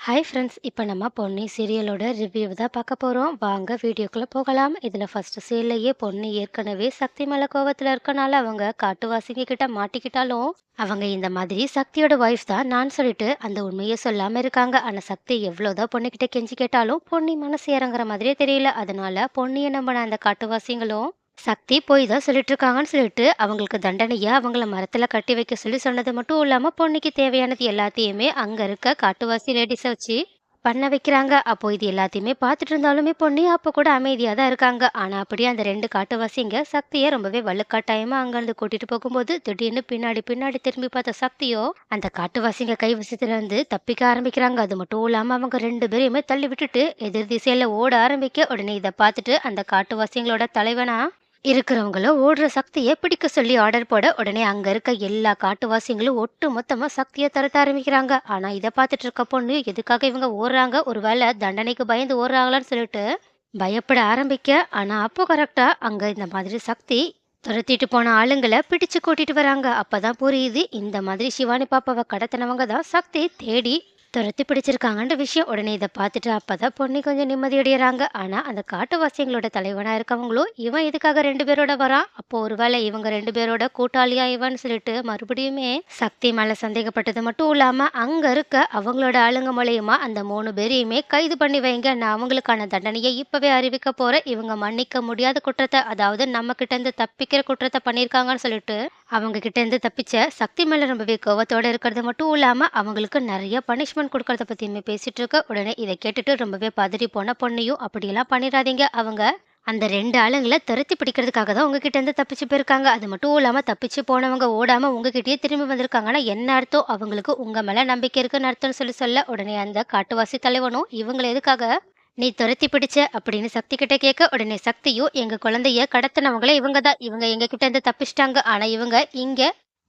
Hi friends! இப்போ நம்ம Ponni சீரியலோட review தான் பார்க்க போறோம். வாங்க வீடியோக்குள்ள போகலாம். இதுல ஃபர்ஸ்ட் சீன்லயே பொன்னி ஏற்கனவே சக்தி மேல கோவத்துல இருக்கனால அவங்க காட்டுவாசிங்க கிட்ட மாட்டிக்கிட்டாலும், அவங்க இந்த மாதிரி சக்தியோட ஒய்ஃப் தான் நான் சொல்லிட்டு அந்த உண்மைய சொல்லாம இருக்காங்க. ஆனா சக்தி எவ்வளோதான் பொண்ணுகிட்ட கெஞ்சி கேட்டாலும் பொன்னி மனசு இறங்குற மாதிரியே தெரியல. அதனால பொன்னிய நம்பின அந்த காட்டுவாசிங்களும் சக்தி போய் தான் சொல்லிட்டு இருக்காங்கன்னு சொல்லிட்டு அவங்களுக்கு தண்டனையா அவங்கள மரத்துல கட்டி வைக்க சொல்லி சொன்னது மட்டும் இல்லாம பொண்ணுக்கு தேவையானது எல்லாத்தையுமே அங்க இருக்க காட்டுவாசி லேடிஸ வச்சு பண்ண வைக்கிறாங்க. அப்போ இது எல்லாத்தையுமே பார்த்துட்டு இருந்தாலுமே பொண்ணு அப்ப கூட அமைதியா தான் இருக்காங்க. ஆனா அப்படியே அந்த 2 காட்டுவாசிங்க சக்திய ரொம்பவே வலுக்கட்டாயமா அங்கிருந்து கூட்டிட்டு போகும்போது திடீர்னு பின்னாடி பின்னாடி திரும்பி பார்த்த சக்தியோ அந்த காட்டுவாசிங்க கைவசத்துல இருந்து தப்பிக்க ஆரம்பிக்கிறாங்க. அது மட்டும் இல்லாம அவங்க 2 பேரையுமே தள்ளி விட்டுட்டு எதிர் திசையில ஓட ஆரம்பிக்க உடனே இதை பார்த்துட்டு அந்த காட்டுவாசிங்களோட தலைவனா இருக்கிறவங்கள ஓடுற சக்திய பிடிக்க சொல்லி ஆர்டர் போட உடனே அங்க இருக்க எல்லா காட்டுவாசிங்களும் ஒட்டு மொத்தமா சக்திய துரத்த ஆரம்பிக்கிறாங்க. ஆனா இத பார்த்துட்டு இருக்க பொண்ணு எதுக்காக இவங்க ஓடுறாங்க, ஒருவேளை தண்டனைக்கு பயந்து ஓடுறாங்களான்னு சொல்லிட்டு பயப்பட ஆரம்பிக்க. ஆனா அப்போ கரெக்டா அங்க இந்த மாதிரி சக்தி துரத்திட்டு போன ஆளுங்களை பிடிச்சு கூட்டிட்டு வராங்க. அப்பதான் புரியுது இந்த மாதிரி சிவானி பாப்பாவை கடத்தினவங்க தான் சக்தி தேடி துரத்தி பிடிச்சிருக்காங்கன்ற விஷயம். உடனே இதை பார்த்துட்டு அப்பதான் பொண்ணு கொஞ்சம் நிம்மதியடைகிறாங்க. ஆனா அந்த காட்டுவாசிங்களோட தலைவனா இருக்கவங்களும் இவன் இதுக்காக 2 பேரோட வரான், அப்போ ஒருவேளை இவங்க 2 பேரோட கூட்டாளியா இவன்னு சொல்லிட்டு மறுபடியுமே சக்தி மேல சந்தேகப்பட்டது மட்டும் இல்லாம அங்க இருக்க அவங்களோட ஆளுங்க மூலியமா அந்த 3 பேரையுமே கைது பண்ணி வைங்க, நான் அவங்களுக்கான தண்டனையை இப்பவே அறிவிக்க போறேன், இவங்க மன்னிக்க முடியாத குற்றத்தை, அதாவது நம்ம கிட்ட இருந்து தப்பிக்கிற குற்றத்தை பண்ணியிருக்காங்கன்னு சொல்லிட்டு அவங்க கிட்ட இருந்து தப்பிச்ச சக்தி மேல ரொம்பவே கோவத்தோட இருக்கிறது மட்டும் இல்லாம அவங்களுக்கு நிறைய பனிஷ்மெண்ட் கொடுக்கறத பத்தியுமே பேசிட்டு இருக்க. உடனே இதை கேட்டுட்டு ரொம்பவே பதறி போன பொண்ணையும் அப்படியெல்லாம் பண்ணிடாதீங்க, அவங்க அந்த 2 ஆளுங்களை துரத்தி பிடிக்கிறதுக்காக தான் உங்ககிட்ட இருந்து தப்பிச்சு போயிருக்காங்க, அது மட்டும் இல்லாம தப்பிச்சு போனவங்க ஓடாம உங்ககிட்டயே திரும்பி வந்திருக்காங்கன்னா என்ன அர்த்தம், அவங்களுக்கு உங்க மேல நம்பிக்கை இருக்குன்னு அர்த்தம்னு சொல்லி சொல்ல உடனே அந்த காட்டுவாசி தலைவனும் இவங்களை எதுக்காக நீ துரத்தி பிடிச்ச அப்படின்னு சக்தி கிட்ட கேட்க உடனே சக்தியும் எங்க குழந்தைய கடத்தினவங்களே இவங்க தான், இவங்க எங்க கிட்ட இருந்து தப்பிச்சிட்டாங்க, ஆனா இவங்க இங்க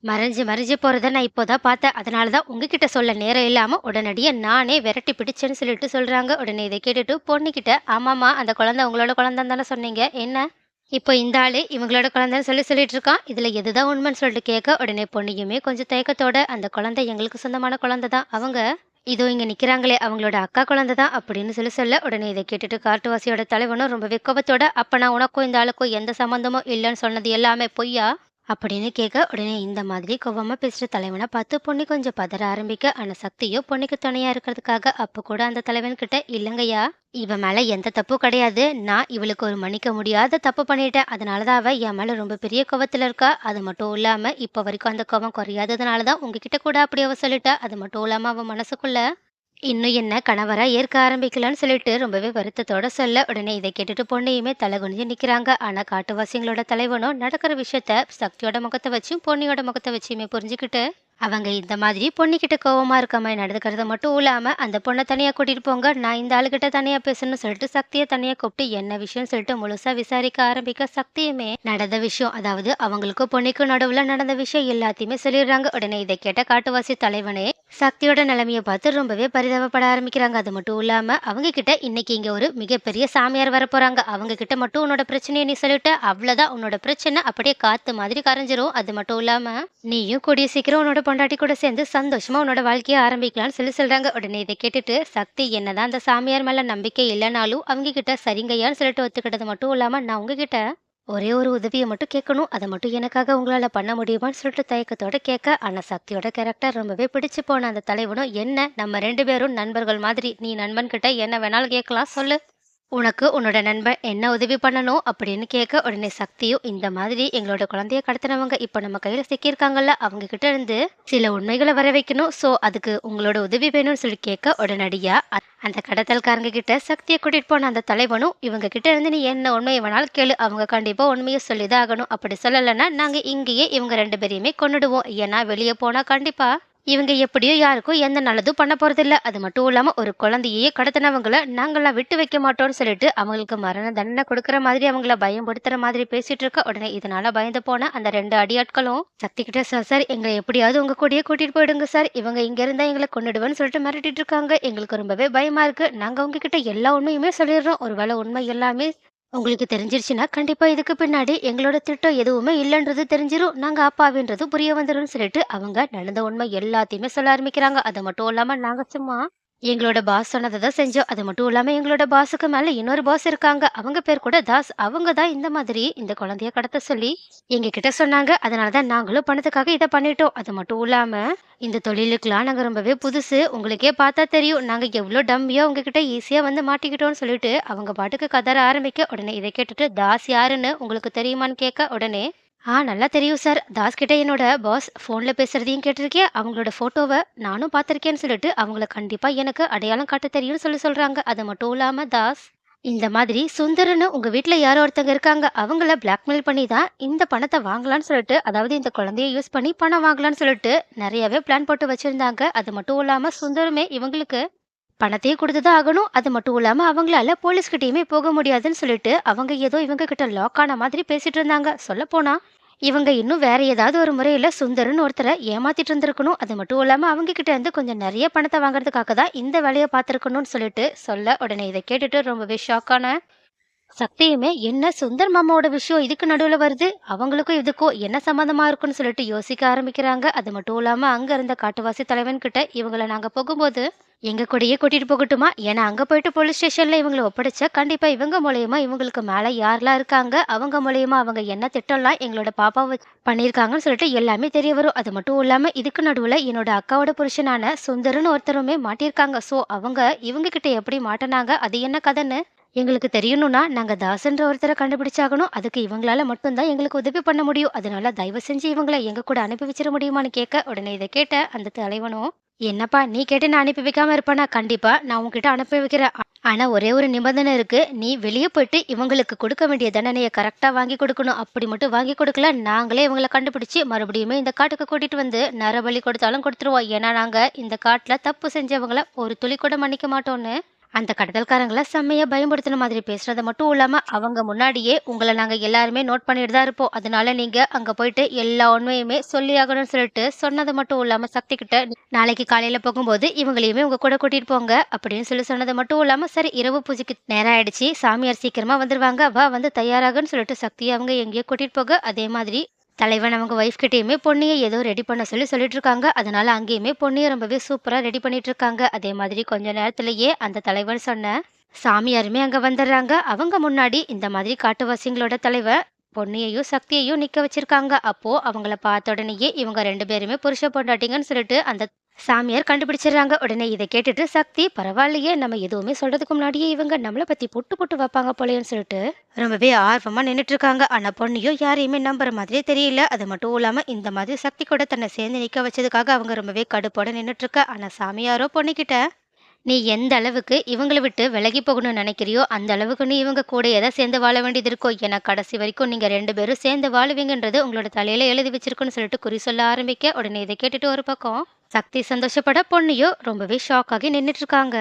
மறைஞ்சு மறைஞ்சு போறத நான் இப்போதான் பார்த்தேன், அதனாலதான் உங்ககிட்ட சொல்ல நேரம் இல்லாம உடனடியா நானே விரட்டி பிடிச்சேன்னு சொல்லிட்டு சொல்றாங்க. உடனே இதை கேட்டுட்டு பொண்ணுகிட்ட ஆமாமா அந்த குழந்தை உங்களோட குழந்தைன்னு தானே சொன்னீங்க, என்ன இப்போ இந்த ஆளு இவங்களோட குழந்தைன்னு சொல்லிட்டு இருக்கான், இதுல எதுதான் உண்மைன்னு சொல்லிட்டு கேட்க உடனே பொண்ணுயுமே கொஞ்சம் தயக்கத்தோட அந்த குழந்தை எங்களுக்கு சொந்தமான குழந்தை தான், அவங்க இதோ இங்க நிக்கிறாங்களே அவங்களோட அக்கா குழந்தை தான் அப்படின்னு சொல்ல உடனே இதை கேட்டுட்டு காட்டுவாசியோட தலைவனும் ரொம்ப வெக்கவத்தோட அப்ப நான் உனக்கும் இந்த ஆளுக்கும் எந்த சம்மந்தமும் இல்லைன்னு சொன்னது எல்லாமே பொய்யா அப்படின்னு கேட்க உடனே இந்த மாதிரி கோவமா பேசுற தலைவனை பார்த்து பொண்ணு கொஞ்சம் பதற ஆரம்பிக்க. ஆனா சக்தியோ பொண்ணுக்கு துணையா இருக்கிறதுக்காக அப்ப கூட அந்த தலைவன் கிட்ட இல்லைங்கய்யா, இவன் மேல எந்த தப்பும் கிடையாது, நான் இவளுக்கு ஒரு மன்னிக்க முடியாத தப்பு பண்ணிட்டேன், அதனாலதான் அவ என் மேல ரொம்ப பெரிய கோவத்துல இருக்கா, அது மட்டும் இல்லாம இப்ப வரைக்கும் அந்த கோவம் குறையாததுனாலதான் உங்ககிட்ட கூட அப்படி அவ சொல்லிட்டா, அது மட்டும் இல்லாம அவ மனசுக்குள்ள இன்னும் என்ன கணவரா ஏற்க ஆரம்பிக்கலான்னு சொல்லிட்டு ரொம்பவே வருத்தத்தோட சொல்ல உடனே இதை கேட்டுட்டு பொண்ணையுமே தலை குனிஞ்சு நிக்கிறாங்க. ஆனா காட்டுவாசிங்களோட தலைவனும் நடக்கிற விஷயத்த சக்தியோட முகத்தை வச்சும் பொன்னியோட முகத்தை வச்சுமே புரிஞ்சுக்கிட்டு அவங்க இந்த மாதிரி பொண்ணுகிட்ட கோவமா இருக்க மாதிரி நடந்துக்கிறத மட்டும் இல்லாம அந்த பொண்ணை தனியா கூட்டிட்டு போங்க, நான் இந்த ஆளுகிட்ட தனியா பேசணும்னு சொல்லிட்டு சக்தியை தனியா கூப்பிட்டு என்ன விஷயம் சொல்லிட்டு முழுசா விசாரிக்க ஆரம்பிக்க சக்தியுமே நடந்த விஷயம், அதாவது அவங்களுக்கும் பொண்ணுக்கும் நடுவுல நடந்த விஷயம் எல்லாத்தையுமே சொல்லிடுறாங்க. உடனே இதை கேட்ட காட்டுவாசி தலைவனே சக்தியோட நிலைமையை பார்த்து ரொம்பவே பரிதாபப்பட ஆரம்பிக்கிறாங்க. அது மட்டும் இல்லாம அவங்க கிட்ட இன்னைக்கு இங்க ஒரு மிகப்பெரிய சாமியார் வர போறாங்க, அவங்க கிட்ட மட்டும் உன்னோட பிரச்சனையை நீ சொல்லிட்ட அவ்வளவுதான், உன்னோட பிரச்சனை அப்படியே காத்து மாதிரி கரைஞ்சிரும், அது மட்டும் இல்லாம நீயும் கூடிய சீக்கிரம் உன்னோட பொண்டாட்டி கூட சேர்ந்து சந்தோஷமா உன்னோட வாழ்க்கையை ஆரம்பிக்கலாம்னு சொல்றாங்க. உடனே இதை கேட்டுட்டு சக்தி என்னதான் அந்த சாமியார் மேல நம்பிக்கை இல்லைனாலும் அவங்க கிட்ட சரிங்கய்யான்னு சொல்லிட்டு ஒத்துக்கிட்டது மட்டும் இல்லாம நான் உங்ககிட்ட ஒரே ஒரு உதவியை மட்டும் கேட்கணும், அதை மட்டும் எனக்காக உங்களால பண்ண முடியுமான்னு சொல்லிட்டு தயக்கத்தோட கேட்க. ஆனா சக்தியோட கேரக்டர் ரொம்பவே பிடிச்சு போன அந்த தலைவனும் என்ன நம்ம 2 பேரும் நண்பர்கள் மாதிரி, நீ நண்பன் கிட்ட என்ன வேணாலும் கேட்கலாம் சொல்லு, உனக்கு உன்னோட நண்பன் என்ன உதவி பண்ணணும் அப்படின்னு கேட்க உடனே சக்தியும் இந்த மாதிரி எங்களோட குழந்தைய கடத்தினவங்க இப்ப நம்ம கையில சிக்கியிருக்காங்கல்ல, அவங்க கிட்ட இருந்து சில உண்மைகளை வர வைக்கணும், சோ அதுக்கு உங்களோட உதவி வேணும்னு சொல்லி கேட்க உடனடியா அந்த கடத்தல்காரங்க கிட்ட சக்தியை கூட்டிட்டு போன அந்த தலைவனும் இவங்க கிட்ட இருந்து நீ என்ன உண்மையை வேணாலும் கேளு, அவங்க கண்டிப்பா உண்மையை சொல்லிதான் ஆகணும், அப்படி சொல்லலைன்னா நாங்க இங்கேயே இவங்க 2 பேரையுமே கொன்னுடுவோம், ஏன்னா வெளியே போனா கண்டிப்பா இவங்க எப்படியோ யாருக்கும் எந்த நல்லதும் பண்ண போறதில்ல, அது மட்டும் இல்லாம ஒரு குழந்தையே கடத்தினவங்கள நாங்கெல்லாம் விட்டு வைக்க மாட்டோம்னு சொல்லிட்டு அவங்களுக்கு மரண தண்டனை கொடுக்கற மாதிரி அவங்கள பயன்படுத்துற மாதிரி பேசிட்டு இருக்க. உடனே இதனால பயந்து போன அந்த 2 அடியாட்களும் சக்தி கிட்ட சார் சார் எங்களை எப்படியாவது உங்க கூடயே கூட்டிட்டு போயிடுங்க சார், இவங்க இங்க இருந்தா எங்களை கொன்னுடுவேன்னு சொல்லிட்டு மிரட்டிட்டு இருக்காங்க, எங்களுக்கு ரொம்பவே பயமா இருக்கு, நாங்க உங்ககிட்ட எல்லா உண்மையுமே சொல்லிடுறோம், ஒருவேளை உண்மை எல்லாமே உங்களுக்கு தெரிஞ்சிருச்சுன்னா கண்டிப்பா இதுக்கு பின்னாடி எங்களோட திட்டம் எதுவுமே இல்லைன்றது தெரிஞ்சிரும், நாங்க அப்பாவின்றது புரிய வந்துரும்னு சொல்லிட்டு அவங்க நடந்த உண்மை எல்லாத்தையுமே சொல்ல ஆரம்பிக்கிறாங்க. அது மட்டும் இல்லாம நாங்க சும்மா எங்களோட பாஸ் சொன்னத தான் செஞ்சோம். அது மட்டும் இல்லாம எங்களோட பாஸுக்கு மேல இன்னொரு பாஸ் இருக்காங்க. அவங்க பேர் கூட தாஸ். அவங்க தான் இந்த மாதிரி இந்த குழந்தைய கடத்த சொல்லி எங்ககிட்ட சொன்னாங்க. அதனால தான் நாங்களும் பணத்துக்காக இத பண்ணிட்டோம். அது மட்டும் இல்லாம இந்த தொழிலுக்குலாம் நாங்க ரொம்பவே புதுசு. உங்களுக்கே பார்த்தா தெரியும். நாங்க எவ்ளோ டம்மியா உங்ககிட்ட ஈஸியா வந்து மாட்டிக்கிட்டோம்னு சொல்லிட்டு அவங்க பாட்டுக்கு கதற ஆரம்பிக்க, உடனே இத கேட்டுட்டு தாஸ் யாருன்னு உங்களுக்கு தெரியுமான்னு கேட்க, உடனே நல்லா தெரியும் சார். தாஸ் கிட்ட என்னோட பாஸ் ஃபோன்ல பேசுறதையும் கேட்டிருக்கேன். அவங்களோட ஃபோட்டோவ நானும் பார்த்துருக்கேன்னு சொல்லிட்டு, அவங்கள கண்டிப்பா எனக்கு அடையாளம் காட்ட தெரியும்னு சொல்றாங்க. அது மட்டும் இல்லாம தாஸ், இந்த மாதிரி சுந்தர்ன்னு உங்க வீட்ல யாரோ ஒருத்தங்க இருக்காங்க. அவங்கள பிளாக்மெயில் பண்ணி தான் இந்த பணத்த வாங்கலான்னு சொல்லிட்டு, அதாவது இந்த குழந்தைய யூஸ் பண்ணி பணம் வாங்கலான்னு சொல்லிட்டு நெறையவே பிளான் போட்டு வச்சிருந்தாங்க. அது மட்டும் இல்லாம சுந்தருமே இவங்களுக்கு பணத்தையும் குடுத்து தான் ஆகணும். அது மட்டும் இல்லாம அவங்களால போலீஸ்கிட்டயுமே போக முடியாதுன்னு சொல்லிட்டு, அவங்க ஏதோ இவங்க கிட்ட லாக் ஆன மாதிரி பேசிட்டு இருந்தாங்க. சொல்லப்போனா, இவங்க இன்னும் வேற ஏதாவது ஒரு முறையில சுந்தர்ன்னு ஒருத்தர ஏமாத்திட்டு இருந்திருக்கணும். அது மட்டும் இல்லாம அவங்க கிட்ட இருந்து கொஞ்சம் நெறைய பணத்த வாங்குறதுக்காக தான் இந்த வேலைய பார்த்திருக்கணும்னு சொல்லிட்டு சொல்ல, உடனே இத கேட்டுட்டு ரொம்பவே ஷாக்கான சக்தியுமே, என்ன சுந்தர் மாமாவோட விஷயம் இதுக்கு நடுவுல வருது. அவங்களுக்கும் இதுக்கும் என்ன சம்மந்தமா இருக்குன்னு சொல்லிட்டு யோசிக்க ஆரம்பிக்கிறாங்க. அது மட்டும் இல்லாம அங்க இருந்த காட்டுவாசி தலைவன் கிட்ட இவங்கள நாங்க போகும்போது, எங்க கூடயே கூட்டிட்டு போகட்டுமா? ஏன்னா அங்க போயிட்டு போலீஸ் ஸ்டேஷன்ல இவங்கள ஒப்படைச்சா, கண்டிப்பா இவங்க மூலியமா இவங்களுக்கு மேல யாரெல்லாம் இருக்காங்க, அவங்க மூலியமா அவங்க என்ன திட்டம்லாம் எங்களோட பாப்பாவ பண்ணியிருக்காங்கன்னு சொல்லிட்டு எல்லாமே தெரிய வரும். அது மட்டும் இல்லாம இதுக்கு நடுவுல என்னோட அக்காவோட புருஷனான சுந்தர்ன்னு ஒருத்தருமே மாட்டியிருக்காங்க. சோ அவங்க இவங்க கிட்ட எப்படி மாட்டுனாங்க? அது என்ன கதைன்னு எங்களுக்கு தெரியணும்னா, நாங்க தாசன்ற ஒருத்தர கண்டுபிடிச்சாகணும். அதுக்கு இவங்களால மட்டும் தான் எங்களுக்கு உதவி பண்ண முடியும். அதனால தயவு செஞ்சு இவங்கள எங்க கூட அனுப்பி வச்சிர முடியுமான்னு கேட்க, உடனே இத கேட்ட அந்த தலைவனும், "என்னப்பா நீ கேட்டு நான் அனுப்பி வைக்காம இருப்பேனா? கண்டிப்பா நான் உன்கிட்ட அனுப்பி வைக்கிறேன். ஆனா ஒரே ஒரு நிபந்தனை இருக்கு. நீ வெளிய போயிட்டு இவங்களுக்கு கொடுக்க வேண்டிய தண்டனைய கரெக்ட்டா வாங்கி கொடுக்கணும். அப்படி மட்டும் வாங்கி கொடுக்கல, நாங்களே இவங்கள கண்டுபிடிச்சு மறுபடியுமே இந்த காட்டுக்கு கூட்டிட்டு வந்து நரபலி கொடுத்தாலும் கொடுத்துருவோம். ஏன்னா நாங்க இந்த காட்டுல தப்பு செஞ்சவங்கள ஒரு துளி கூட மன்னிக்க மாட்டோம்னு." அந்த கடத்தல்காரங்கள செம்மையா பயமுறுத்துன மாதிரி பேசுனது மட்டும் இல்லாம, அவங்க முன்னாடியே உங்கள நாங்க எல்லாருமே நோட் பண்ணிட்டு தான் இருப்போம். அதனால நீங்க அங்க போயிட்டு எல்லா உண்மையுமே சொல்லியாகணும்னு சொல்லிட்டு சொன்னது மட்டும் இல்லாம சக்தி கிட்ட, நாளைக்கு காலையில போகும்போது இவங்களையுமே உங்க கூட கூட்டிட்டு போங்க அப்படின்னு சொன்னது மட்டும் இல்லாம, சரி இரவு பூஜைக்கு நேரம் ஆயிடுச்சு. சாமியார் சீக்கிரமா வந்துருவாங்க. வா வந்து தயாராகுன்னு சொல்லிட்டு சக்திய அவங்க எங்கேயோ கூட்டிட்டு போக, அதே மாதிரி தலைவன் அவங்க ஒய்ஃப் கிட்டயுமே பொண்ணிய ஏதோ ரெடி பண்ண சொல்லிட்டு இருக்காங்க. அதனால அங்கேயுமே பொண்ணிய ரொம்பவே சூப்பரா ரெடி பண்ணிட்டு இருக்காங்க. அதே மாதிரி கொஞ்ச நேரத்திலேயே அந்த தலைவன் சொன்ன சாமியாருமே அங்க வந்துடுறாங்க. அவங்க முன்னாடி இந்த மாதிரி காட்டுவாசிங்களோட தலைவர் பொன்னியையும் சக்தியையும் நிக்க வச்சிருக்காங்க. அப்போ அவங்கள பார்த்த உடனேயே இவங்க 2 பேருமே புருஷ பொண்டாட்டிங்கன்னு சொல்லிட்டு அந்த சாமியார் கண்டுபிடிச்சிடுறாங்க. உடனே இத கேட்டுட்டு சக்தி, பரவாயில்லையே நம்ம எதுவுமே சொல்றதுக்கு முன்னாடியே இவங்க நம்மள பத்தி புட்டு புட்டு வைப்பாங்க போலயேன்னு சொல்லிட்டு ரொம்பவே ஆர்வமா நின்னுட்டு இருக்காங்க. ஆனா பொண்ணையும் யாரையுமே நம்புற மாதிரியே தெரியல. அது மட்டும் இல்லாம இந்த மாதிரி சக்தி கூட தன்னை சேர்ந்து நிக்க வச்சதுக்காக அவங்க ரொம்பவே கடுப்போட நின்னுட்டு இருக்கா. ஆனா சாமியாரோ பொண்ணுகிட்ட, நீ எந்த அளவுக்கு இவங்கள விட்டு விலகி போகணும்னு நினைக்கிறியோ, அந்த அளவுக்கு நீ இவங்க கூடயே தான் சேர்ந்து வாழ வேண்டியது இருக்கும். ஏன்னா கடைசி வரைக்கும் நீங்க 2 பேரும் சேர்ந்து வாழுவீங்கன்றது உங்களோட தலையில எழுதி வச்சிருக்குன்னு சொல்லிட்டு குறி சொல்ல ஆரம்பிக்க, உடனே இத கேட்டுட்டு ஒரு பக்கம் சக்தி சந்தோஷப்பட, பொண்ணையோ ரொம்பவே ஷாக் ஆகி நின்னுட்டு இருக்காங்க.